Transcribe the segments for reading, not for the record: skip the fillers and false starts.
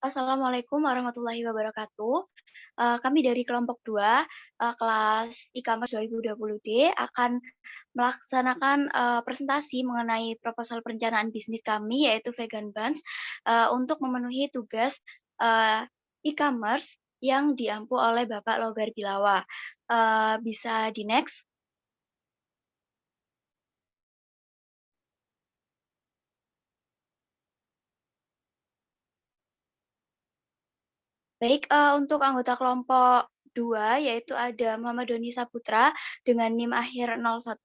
Assalamualaikum warahmatullahi wabarakatuh. Kami dari kelompok 2, kelas e-commerce 2020D akan melaksanakan, presentasi mengenai proposal perencanaan bisnis kami, yaitu Vegan Buns, untuk memenuhi tugas, e-commerce yang diampu oleh Bapak Logar Dilawa. Bisa di-next? Baik, untuk anggota kelompok 2 yaitu ada Muhammad Doni Saputra dengan NIM akhir 01,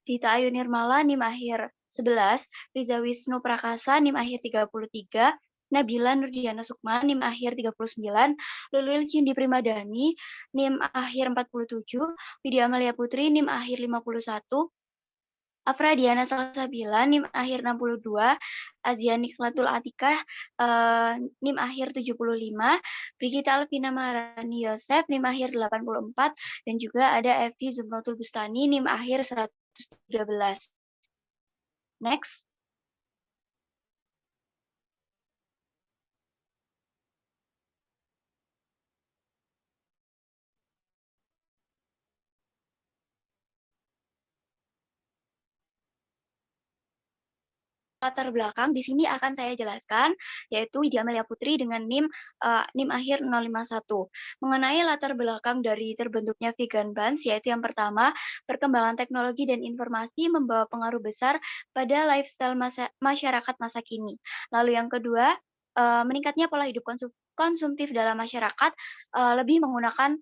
Dita Ayu Nirmala NIM akhir 11, Riza Wisnu Prakasa NIM akhir 33, Nabila Nurdiana Sukma NIM akhir 39, Lulil Cindi Primadani NIM akhir 47, Widya Amalia Putri NIM akhir 51, Afra Diana Salsabila NIM akhir 62, Azia Nikhlatul Atikah, NIM akhir 75, Brigita Alvina Maharani Yosef NIM akhir 84, dan juga ada Evi Zumratul Bustani NIM akhir 113. Next. Latar belakang di sini akan saya jelaskan, yaitu Widya Amelia Putri dengan NIM akhir 051. Mengenai latar belakang dari terbentuknya Vegan Buns, yaitu yang pertama, perkembangan teknologi dan informasi membawa pengaruh besar pada lifestyle masyarakat masa kini. Lalu yang kedua, meningkatnya pola hidup konsumtif dalam masyarakat, lebih menggunakan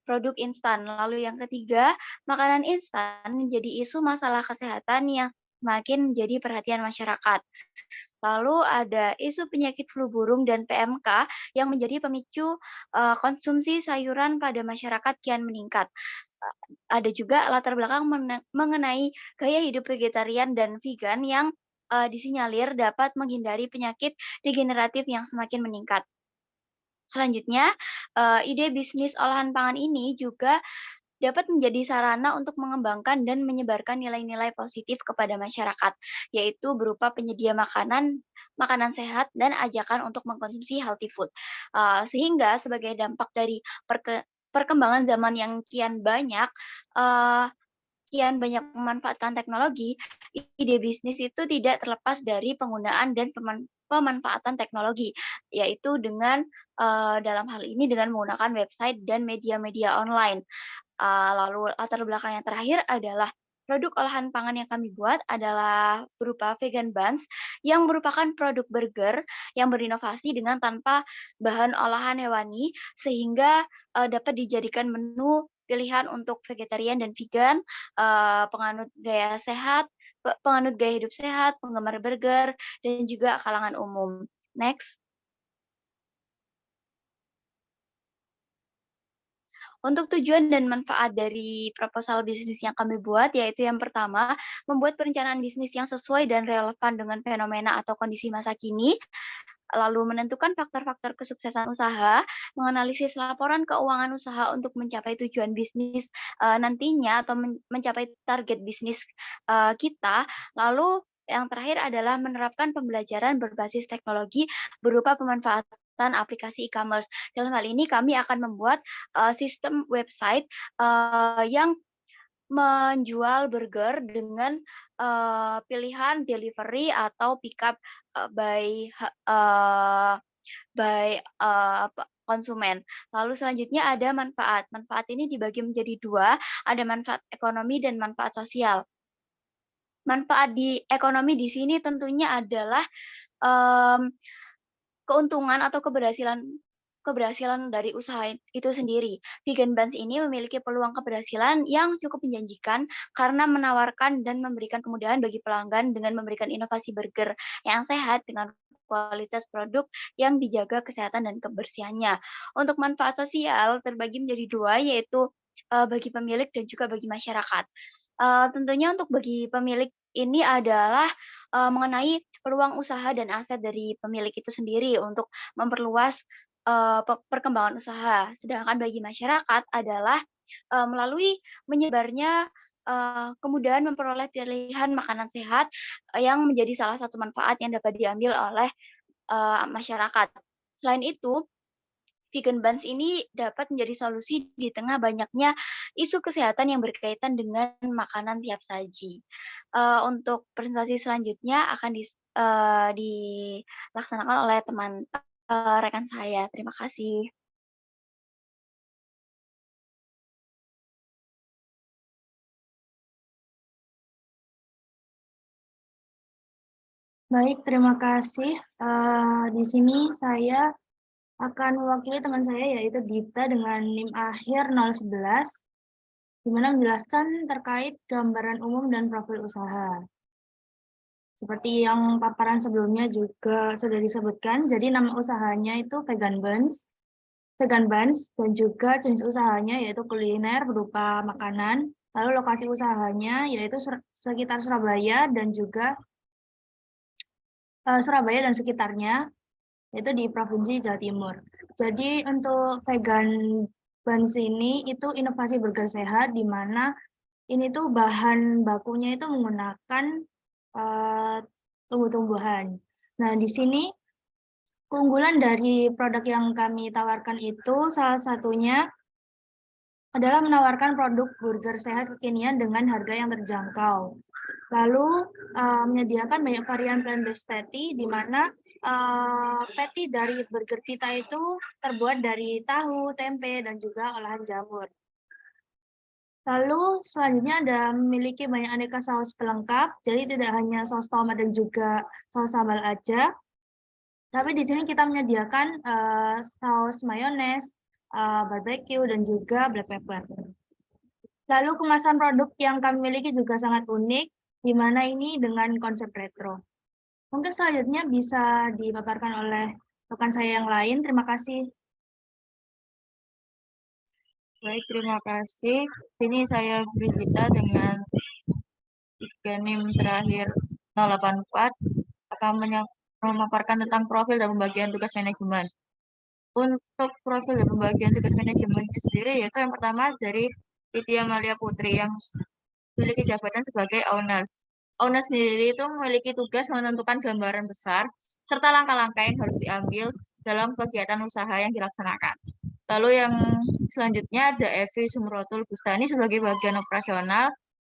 produk instan. Lalu yang ketiga, makanan instan menjadi isu masalah kesehatan yang semakin menjadi perhatian masyarakat. Lalu ada isu penyakit flu burung dan PMK yang menjadi pemicu konsumsi sayuran pada masyarakat kian meningkat. Ada juga latar belakang mengenai gaya hidup vegetarian dan vegan yang disinyalir dapat menghindari penyakit degeneratif yang semakin meningkat. Selanjutnya, ide bisnis olahan pangan ini juga dapat menjadi sarana untuk mengembangkan dan menyebarkan nilai-nilai positif kepada masyarakat, yaitu berupa penyedia makanan sehat dan ajakan untuk mengkonsumsi healthy food. Sehingga sebagai dampak dari perkembangan zaman yang eee, kian banyak memanfaatkan teknologi, ide bisnis itu tidak terlepas dari penggunaan dan pemanfaatan teknologi, yaitu dengan, dalam hal ini dengan menggunakan website dan media-media online. Lalu latar belakang yang terakhir adalah produk olahan pangan yang kami buat adalah berupa Vegan Buns yang merupakan produk burger yang berinovasi dengan tanpa bahan olahan hewani sehingga, dapat dijadikan menu pilihan untuk vegetarian dan vegan, penganut gaya hidup sehat, penggemar burger, dan juga kalangan umum. Next. Untuk tujuan dan manfaat dari proposal bisnis yang kami buat, yaitu yang pertama, membuat perencanaan bisnis yang sesuai dan relevan dengan fenomena atau kondisi masa kini, lalu menentukan faktor-faktor kesuksesan usaha, menganalisis laporan keuangan usaha untuk mencapai tujuan bisnis nantinya atau mencapai target bisnis kita, lalu yang terakhir adalah menerapkan pembelajaran berbasis teknologi berupa pemanfaatan aplikasi e-commerce. Dalam hal ini kami akan membuat sistem website yang menjual burger dengan pilihan delivery atau pickup by konsumen. Lalu selanjutnya ada manfaat. Manfaat ini dibagi menjadi dua, ada manfaat ekonomi dan manfaat sosial. Manfaat di ekonomi di sini tentunya adalah mmm, keuntungan atau keberhasilan dari usaha itu sendiri. Vegan Buns ini memiliki peluang keberhasilan yang cukup menjanjikan karena menawarkan dan memberikan kemudahan bagi pelanggan dengan memberikan inovasi burger yang sehat dengan kualitas produk yang dijaga kesehatan dan kebersihannya. Untuk manfaat sosial terbagi menjadi dua, yaitu bagi pemilik dan juga bagi masyarakat. Tentunya untuk bagi pemilik ini adalah mengenai peluang usaha dan aset dari pemilik itu sendiri untuk memperluas perkembangan usaha. Sedangkan bagi masyarakat adalah, melalui menyebarnya, kemudahan memperoleh pilihan makanan sehat, yang menjadi salah satu manfaat yang dapat diambil oleh, masyarakat. Selain itu, vegan buns ini dapat menjadi solusi di tengah banyaknya isu kesehatan yang berkaitan dengan makanan siap saji. Untuk presentasi selanjutnya akan dilaksanakan oleh rekan saya. Terima kasih. Baik, terima kasih. Di sini saya akan mewakili teman saya yaitu Dita dengan NIM akhir 011, di mana menjelaskan terkait gambaran umum dan profil usaha. Seperti yang paparan sebelumnya juga sudah disebutkan, jadi nama usahanya itu Vegan Buns, dan juga jenis usahanya yaitu kuliner berupa makanan, lalu lokasi usahanya yaitu sekitar Surabaya dan juga Surabaya dan sekitarnya, yaitu di Provinsi Jawa Timur. Jadi untuk vegan buns ini itu inovasi burger sehat, di mana ini tuh bahan bakunya itu menggunakan uh, tumbuh-tumbuhan. Nah, di sini keunggulan dari produk yang kami tawarkan itu salah satunya adalah menawarkan produk burger sehat kekinian dengan harga yang terjangkau. Lalu menyediakan banyak varian plant-based patty, di mana patty dari burger kita itu terbuat dari tahu, tempe, dan juga olahan jamur. Lalu selanjutnya ada memiliki banyak aneka saus pelengkap, jadi tidak hanya saus tomat dan juga saus sambal aja, tapi di sini kita menyediakan saus mayones, barbecue, dan juga black pepper. Lalu kemasan produk yang kami miliki juga sangat unik, di mana ini dengan konsep retro. Mungkin selanjutnya bisa dipaparkan oleh rekan saya yang lain. Terima kasih. Baik, terima kasih. Ini saya Brigita dengan NIM terakhir 084 akan memaparkan tentang profil dan pembagian tugas manajemen. Untuk profil dan pembagian tugas manajemennya sendiri, yaitu yang pertama dari Widya Malia Putri yang memiliki jabatan sebagai owner. Owner sendiri itu memiliki tugas menentukan gambaran besar serta langkah-langkah yang harus diambil dalam kegiatan usaha yang dilaksanakan. Lalu yang selanjutnya ada Evi Sumrotul Bustani sebagai bagian operasional,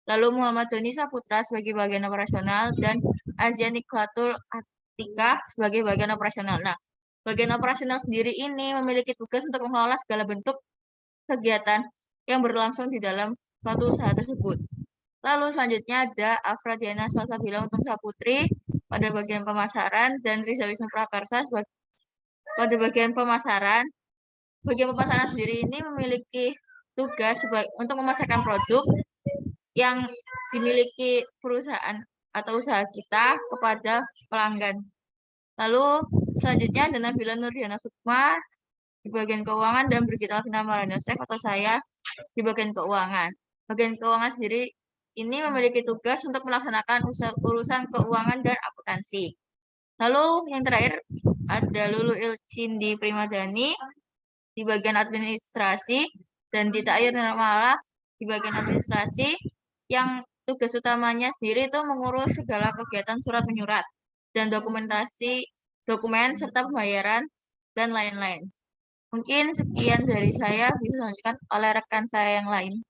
lalu Muhammad Doni Saputra sebagai bagian operasional, dan Aziani Klatul Atika sebagai bagian operasional. Nah, bagian operasional sendiri ini memiliki tugas untuk mengelola segala bentuk kegiatan yang berlangsung di dalam suatu usaha tersebut. Lalu selanjutnya ada Afradiana Salsabila untuk Saputri pada bagian pemasaran dan Riza Wisnu Prakarsa pada bagian pemasaran. Bagian pemasaran sendiri ini memiliki tugas untuk memasarkan produk yang dimiliki perusahaan atau usaha kita kepada pelanggan. Lalu selanjutnya ada Nabila Nurdiana Sukma di bagian keuangan dan Brigita Alvina Maranusek atau saya di bagian keuangan. Bagian keuangan sendiri ini memiliki tugas untuk melaksanakan urusan keuangan dan akuntansi. Lalu yang terakhir ada Lulu Ilcindi Primadani di bagian administrasi dan Dita Air Nirmala di bagian administrasi yang tugas utamanya sendiri itu mengurus segala kegiatan surat menyurat dan dokumen serta pembayaran dan lain-lain. Mungkin sekian dari saya, bisa dilanjutkan oleh rekan saya yang lain.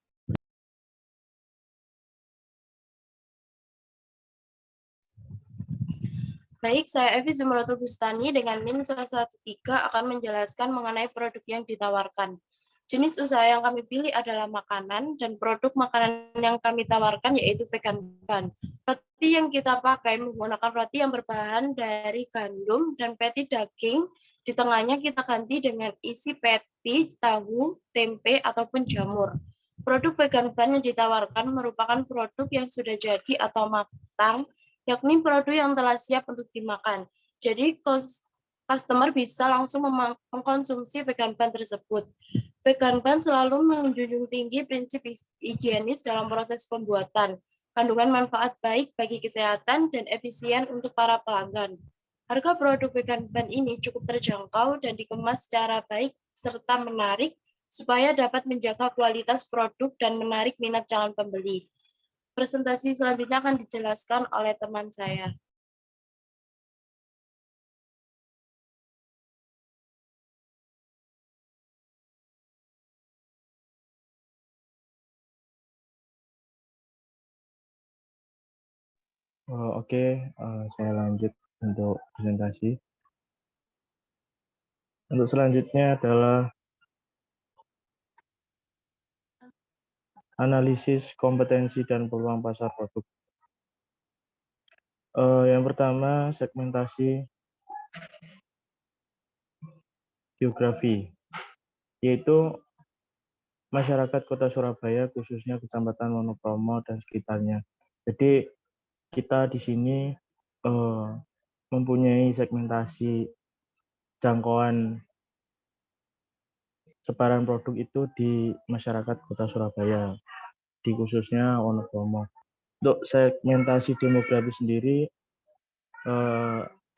Baik, saya Evi Zumratul Bustani dengan NIM 113 akan menjelaskan mengenai produk yang ditawarkan. Jenis usaha yang kami pilih adalah makanan, dan produk makanan yang kami tawarkan yaitu vegan bun. Roti yang kita pakai menggunakan roti yang berbahan dari gandum dan patty daging. Di tengahnya kita ganti dengan isi patty, tahu, tempe, ataupun jamur. Produk vegan bun yang ditawarkan merupakan produk yang sudah jadi atau matang, yakni produk yang telah siap untuk dimakan. Jadi, customer bisa langsung mengkonsumsi vegan bun tersebut. Vegan bun selalu menjunjung tinggi prinsip higienis dalam proses pembuatan, kandungan manfaat baik bagi kesehatan, dan efisien untuk para pelanggan. Harga produk vegan bun ini cukup terjangkau dan dikemas secara baik serta menarik supaya dapat menjaga kualitas produk dan menarik minat calon pembeli. Presentasi selanjutnya akan dijelaskan oleh teman saya. Oke, saya lanjut untuk presentasi. Untuk selanjutnya adalah analisis kompetensi dan peluang pasar produk. Yang pertama, segmentasi geografi, yaitu masyarakat Kota Surabaya, khususnya Kecamatan Wonokromo dan sekitarnya. Jadi kita di sini mempunyai segmentasi jangkauan sebaran produk itu di masyarakat Kota Surabaya, di khususnya Wonokromo. Untuk segmentasi demografi sendiri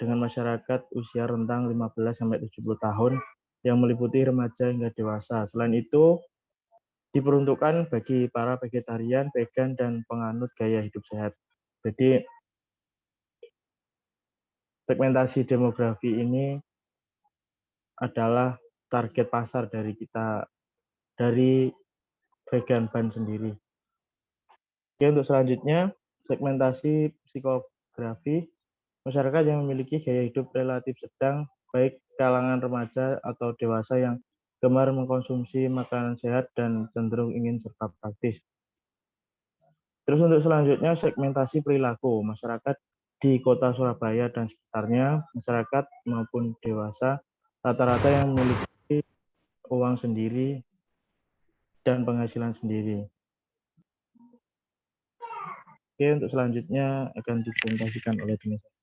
dengan masyarakat usia rentang 15 sampai 70 tahun yang meliputi remaja hingga dewasa. Selain itu diperuntukkan bagi para vegetarian, vegan, dan penganut gaya hidup sehat. Jadi segmentasi demografi ini adalah target pasar dari kita, dari Vegan Bun sendiri. Oke, untuk selanjutnya, segmentasi psikografi, masyarakat yang memiliki gaya hidup relatif sedang, baik kalangan remaja atau dewasa yang gemar mengkonsumsi makanan sehat dan cenderung ingin serba praktis. Terus untuk selanjutnya, segmentasi perilaku, masyarakat di Kota Surabaya dan sekitarnya, masyarakat maupun dewasa, rata-rata yang memiliki uang sendiri dan penghasilan sendiri. Oke, untuk selanjutnya akan dipresentasikan oleh teman saya.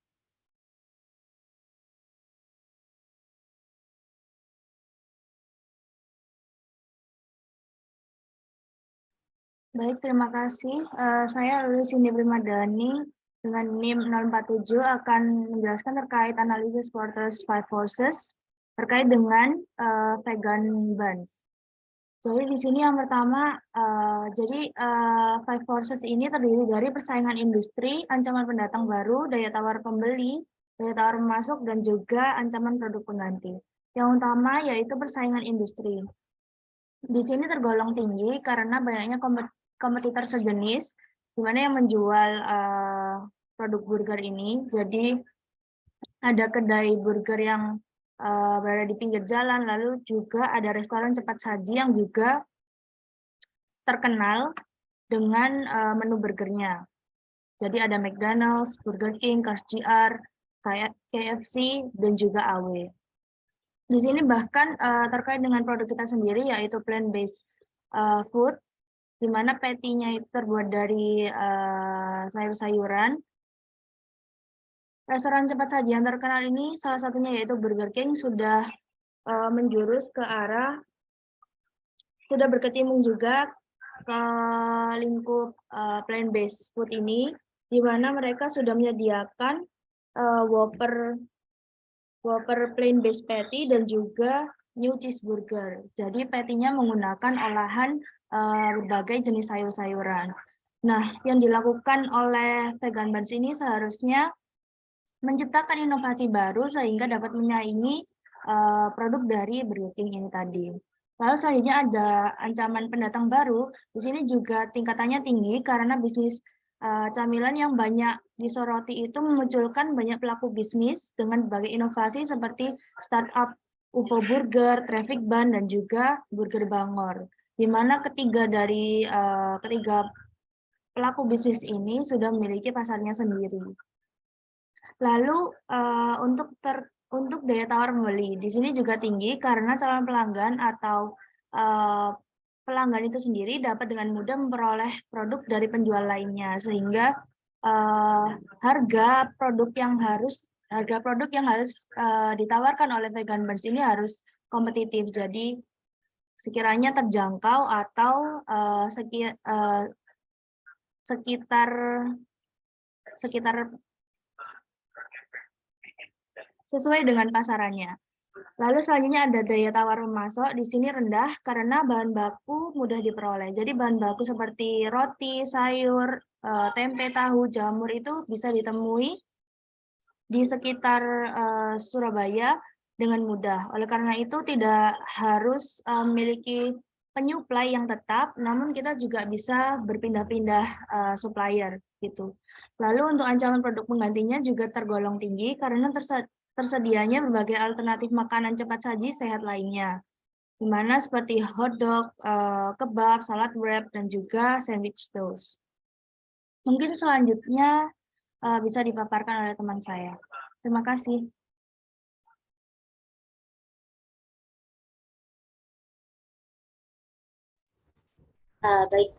Baik, terima kasih. Saya Lulu Cindy Primadani dengan NIM 047 akan menjelaskan terkait analisis Porter's Five Forces terkait dengan vegan buns. Jadi di sini yang pertama, Five Forces ini terdiri dari persaingan industri, ancaman pendatang baru, daya tawar pembeli, daya tawar masuk, dan juga ancaman produk pengganti. Yang utama yaitu persaingan industri. Di sini tergolong tinggi karena banyaknya kompetitor sejenis, di mana yang menjual produk burger ini. Jadi ada kedai burger yang berada di pinggir jalan, lalu juga ada restoran cepat saji yang juga terkenal dengan menu burgernya. Jadi ada McDonald's, Burger King, Cars Jr, KFC, dan juga AW. Di sini bahkan terkait dengan produk kita sendiri yaitu plant-based food, di mana patty-nya itu terbuat dari sayur-sayuran. Restoran cepat saji yang terkenal ini salah satunya yaitu Burger King sudah menjurus ke arah, sudah berkecimpung juga ke lingkup plant-based food ini, di mana mereka sudah menyediakan Whopper plain-based patty dan juga new cheeseburger. Jadi patty-nya menggunakan olahan berbagai jenis sayur-sayuran. Nah, yang dilakukan oleh Vegan Buns ini seharusnya menciptakan inovasi baru sehingga dapat menyaingi produk dari Burger King ini tadi. Lalu selanjutnya ada ancaman pendatang baru. Di sini juga tingkatannya tinggi karena bisnis camilan yang banyak disoroti itu memunculkan banyak pelaku bisnis dengan berbagai inovasi seperti startup UFO Burger, Traffic Bun, dan juga Burger Bangor. Di mana ketiga pelaku bisnis ini sudah memiliki pasarnya sendiri. Lalu untuk daya tawar pembeli, di sini juga tinggi karena calon pelanggan atau pelanggan itu sendiri dapat dengan mudah memperoleh produk dari penjual lainnya, sehingga harga produk yang harus ditawarkan oleh Vegan Buns ini harus kompetitif. Jadi sekiranya terjangkau atau sekitar sesuai dengan pasarannya. Lalu selanjutnya ada daya tawar pemasok, di sini rendah karena bahan baku mudah diperoleh. Jadi bahan baku seperti roti, sayur, tempe, tahu, jamur itu bisa ditemui di sekitar Surabaya dengan mudah. Oleh karena itu tidak harus memiliki penyuplai yang tetap, namun kita juga bisa berpindah-pindah supplier gitu. Lalu untuk ancaman produk penggantinya juga tergolong tinggi karena tersedianya berbagai alternatif makanan cepat saji sehat lainnya, di mana seperti hotdog, kebab, salad wrap, dan juga sandwich toast. Mungkin selanjutnya bisa dipaparkan oleh teman saya. Terima kasih. Baik,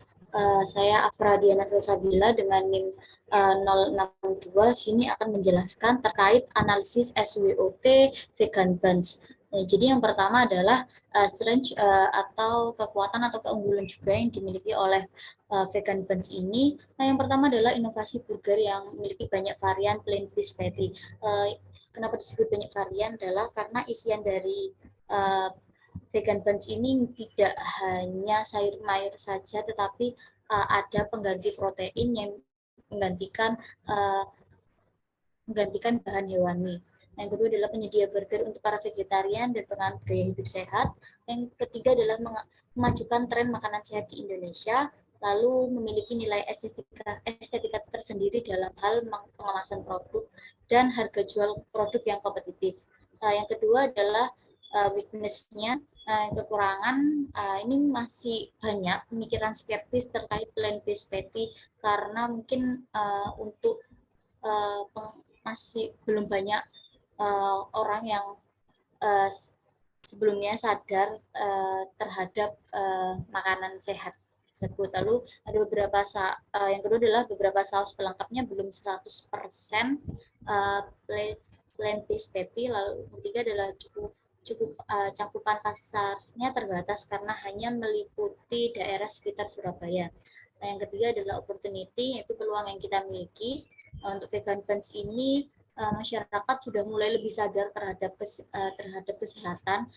saya Afra Diana Salsabila dengan NIM 062 sini akan menjelaskan terkait analisis SWOT vegan buns. Jadi yang pertama adalah strength atau kekuatan atau keunggulan juga yang dimiliki oleh vegan buns ini. Nah, yang pertama adalah inovasi burger yang memiliki banyak varian plain fish patty. Kenapa disebut banyak varian adalah karena isian dari vegan buns ini tidak hanya sayur mayur saja, tetapi ada pengganti protein yang menggantikan bahan hewani. Yang kedua adalah penyedia burger untuk para vegetarian dan penganut gaya hidup sehat. Yang ketiga adalah memajukan tren makanan sehat di Indonesia, lalu memiliki nilai estetika tersendiri dalam hal pengemasan produk dan harga jual produk yang kompetitif. Yang kedua adalah weakness-nya, kekurangan ini masih banyak pemikiran skeptis terkait plant-based patty karena mungkin untuk masih belum banyak orang yang sebelumnya sadar terhadap makanan sehat tersebut. Lalu ada beberapa yang kedua adalah beberapa saus pelengkapnya belum 100% plant-based patty. Lalu yang ketiga adalah cukup cakupan pasarnya terbatas karena hanya meliputi daerah sekitar Surabaya. Nah, yang ketiga adalah opportunity, yaitu peluang yang kita miliki. Untuk vegan buns ini masyarakat sudah mulai lebih sadar terhadap kesehatan,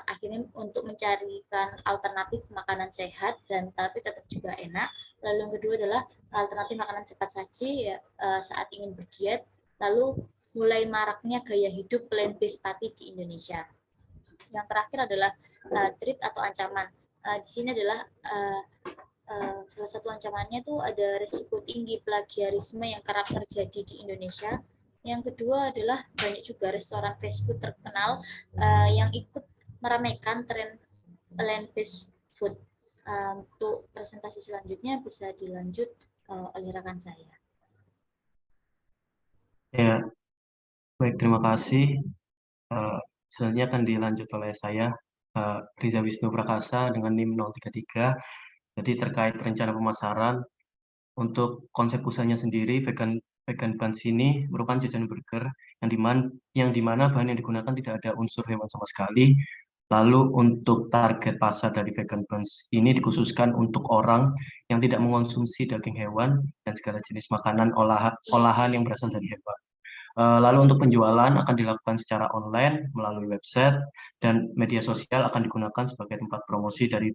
akhirnya untuk mencarikan alternatif makanan sehat dan tapi tetap juga enak. Lalu yang kedua adalah alternatif makanan cepat saji ya, saat ingin berdiet. Lalu mulai maraknya gaya hidup plant-based patty di Indonesia. Yang terakhir adalah threat atau ancaman. Di sini adalah salah satu ancamannya tuh ada risiko tinggi plagiarisme yang kerap terjadi di Indonesia. Yang kedua adalah banyak juga restoran fast food terkenal yang ikut meramaikan tren plant-based food. Untuk presentasi selanjutnya bisa dilanjut oleh rekan saya. Ya, baik, terima kasih. Selanjutnya akan dilanjut oleh saya, Riza Wisnu Prakasa dengan NIM 033. Jadi terkait rencana pemasaran, untuk konsep usahanya sendiri, vegan buns ini merupakan jajanan burger yang dimana bahan yang digunakan tidak ada unsur hewan sama sekali. Lalu untuk target pasar dari vegan buns ini dikhususkan untuk orang yang tidak mengonsumsi daging hewan dan segala jenis makanan olahan yang berasal dari hewan. Lalu untuk penjualan akan dilakukan secara online melalui website dan media sosial akan digunakan sebagai tempat promosi dari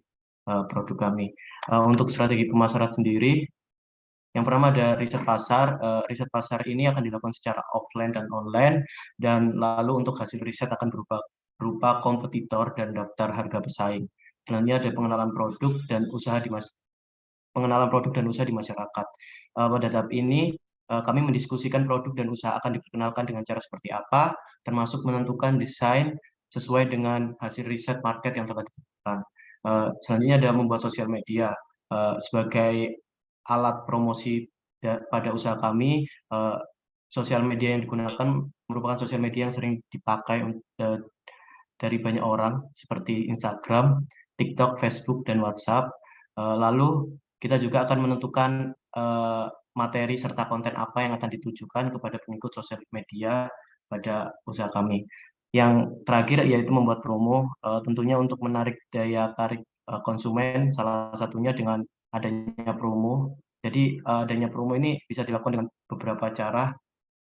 produk kami. Untuk strategi pemasaran sendiri, yang pertama ada riset pasar. Riset pasar ini akan dilakukan secara offline dan online, dan lalu untuk hasil riset akan berupa kompetitor dan daftar harga pesaing. Selanjutnya ada pengenalan produk dan usaha di masyarakat. Pada tahap ini kami mendiskusikan produk dan usaha akan diperkenalkan dengan cara seperti apa, termasuk menentukan desain sesuai dengan hasil riset market yang telah ditentukan. Selanjutnya ada membuat sosial media sebagai alat promosi pada usaha kami. Sosial media yang digunakan merupakan sosial media yang sering dipakai dari banyak orang seperti Instagram, TikTok, Facebook, dan WhatsApp. Lalu kita juga akan menentukan materi serta konten apa yang akan ditujukan kepada pengikut sosial media pada usaha kami. Yang terakhir yaitu membuat promo, tentunya untuk menarik daya tarik konsumen, salah satunya dengan adanya promo. Jadi adanya promo ini bisa dilakukan dengan beberapa cara.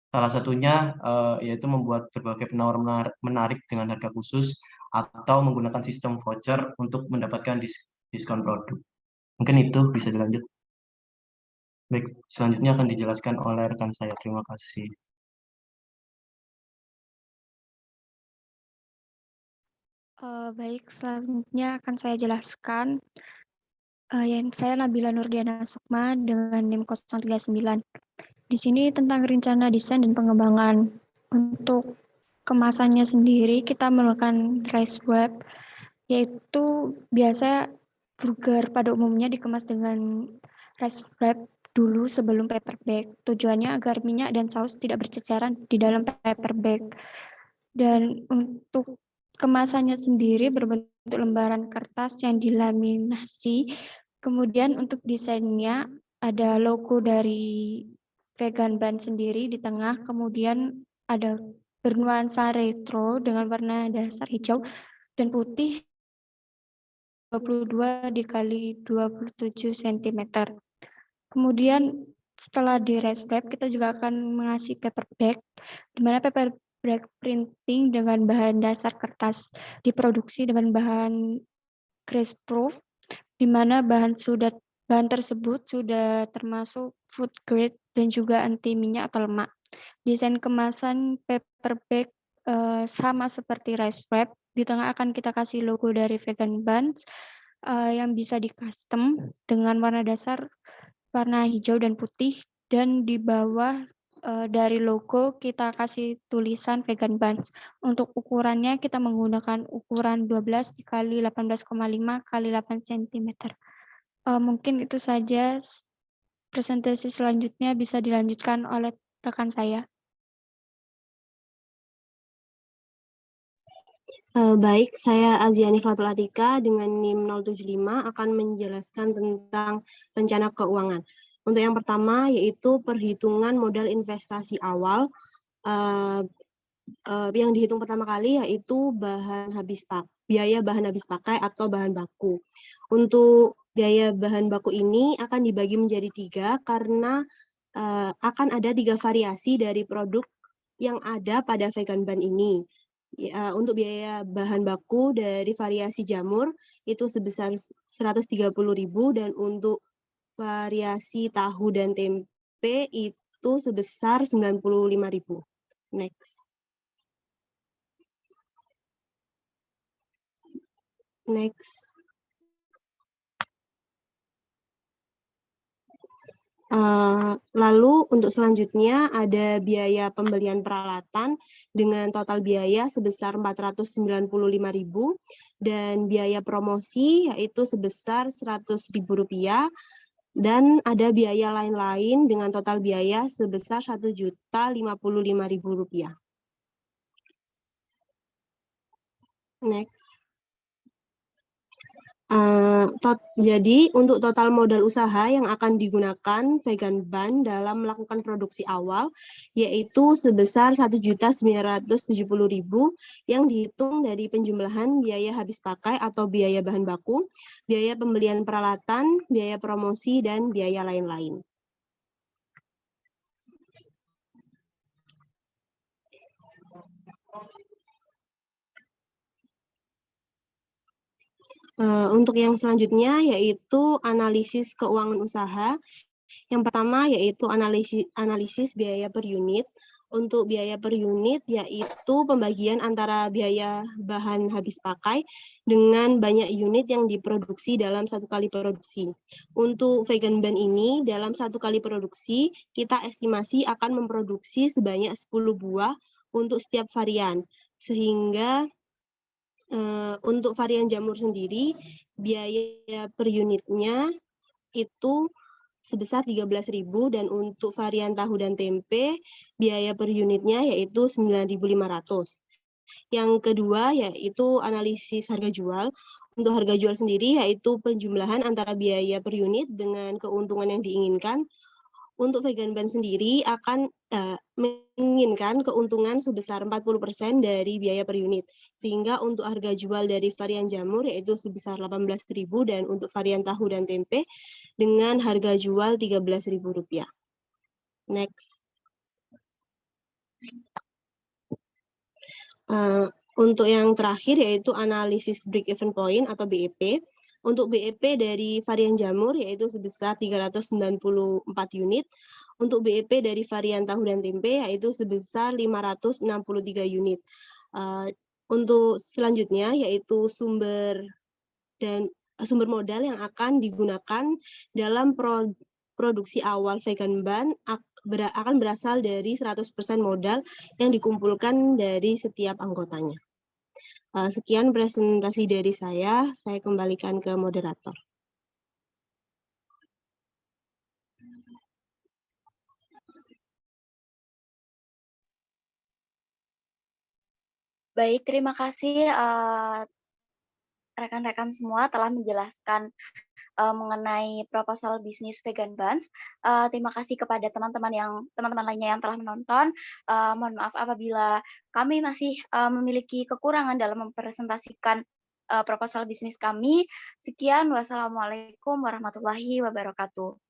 Salah satunya yaitu membuat berbagai penawaran menarik dengan harga khusus atau menggunakan sistem voucher untuk mendapatkan diskon produk. Mungkin itu bisa dilanjut. Baik, selanjutnya akan dijelaskan oleh rekan saya. Terima kasih. Baik, selanjutnya akan saya jelaskan. Yang saya Nabila Nurdiana Sukma dengan NIM 039. Di sini tentang rencana desain dan pengembangan. Untuk kemasannya sendiri, kita melakukan rice wrap, yaitu biasa burger pada umumnya dikemas dengan rice wrap dulu sebelum paper bag. Tujuannya agar minyak dan saus tidak berceceran di dalam paper bag. Dan untuk kemasannya sendiri berbentuk lembaran kertas yang dilaminasi. Kemudian untuk desainnya ada logo dari vegan bun sendiri di tengah, kemudian ada bernuansa retro dengan warna dasar hijau dan putih 22 dikali 27 cm. Kemudian setelah di raise wrap, kita juga akan mengasih paper bag, di mana paper bag printing dengan bahan dasar kertas diproduksi dengan bahan grease proof, di mana bahan tersebut sudah termasuk food grade dan juga anti minyak atau lemak. Desain kemasan paper bag sama seperti rice wrap. Di tengah akan kita kasih logo dari vegan buns yang bisa di custom dengan warna dasar warna hijau dan putih, dan di bawah dari logo kita kasih tulisan vegan buns. Untuk ukurannya kita menggunakan ukuran 12 dikali 18,5 kali 8 cm. Mungkin itu saja. Presentasi selanjutnya bisa dilanjutkan oleh rekan saya. Baik, saya Aziani Fatul Atika dengan NIM 075 akan menjelaskan tentang rencana keuangan. Untuk yang pertama yaitu perhitungan modal investasi awal. Yang dihitung pertama kali yaitu biaya bahan habis pakai atau bahan baku. Untuk biaya bahan baku ini akan dibagi menjadi 3 karena akan ada 3 variasi dari produk yang ada pada vegan bun ini. Ya, untuk biaya bahan baku dari variasi jamur itu sebesar 130.000 dan untuk variasi tahu dan tempe itu sebesar 95.000. Next. Lalu untuk selanjutnya ada biaya pembelian peralatan dengan total biaya sebesar 495.000 dan biaya promosi yaitu sebesar 100.000 rupiah, dan ada biaya lain-lain dengan total biaya sebesar 1.055.000 rupiah. Next. Jadi untuk total modal usaha yang akan digunakan vegan bun dalam melakukan produksi awal yaitu sebesar 1.970.000 yang dihitung dari penjumlahan biaya habis pakai atau biaya bahan baku, biaya pembelian peralatan, biaya promosi, dan biaya lain-lain. Untuk yang selanjutnya yaitu analisis keuangan usaha. Yang pertama yaitu analisis biaya per unit. Untuk biaya per unit yaitu pembagian antara biaya bahan habis pakai dengan banyak unit yang diproduksi dalam satu kali produksi. Untuk vegan bun ini dalam satu kali produksi kita estimasi akan memproduksi sebanyak 10 buah untuk setiap varian. Sehingga untuk varian jamur sendiri, biaya per unitnya itu sebesar 13.000 dan untuk varian tahu dan tempe, biaya per unitnya yaitu 9.500. Yang kedua yaitu analisis harga jual. Untuk harga jual sendiri yaitu penjumlahan antara biaya per unit dengan keuntungan yang diinginkan. Untuk vegan bun sendiri akan menginginkan keuntungan sebesar 40% dari biaya per unit. Sehingga untuk harga jual dari varian jamur yaitu sebesar 18.000 dan untuk varian tahu dan tempe dengan harga jual 13.000 rupiah. Next. Untuk yang terakhir yaitu analisis break-even point atau BEP. Untuk BEP dari varian jamur yaitu sebesar 394 unit. Untuk BEP dari varian tahu dan tempe yaitu sebesar 563 unit. Untuk selanjutnya yaitu sumber modal yang akan digunakan dalam produksi awal vegan bun akan berasal dari 100% modal yang dikumpulkan dari setiap anggotanya. Sekian presentasi dari saya kembalikan ke moderator. Baik, terima kasih rekan-rekan semua telah menjelaskan mengenai proposal bisnis vegan buns. Terima kasih kepada teman-teman lainnya yang telah menonton. Mohon maaf apabila kami masih memiliki kekurangan dalam mempresentasikan proposal bisnis kami. Sekian, wassalamualaikum warahmatullahi wabarakatuh.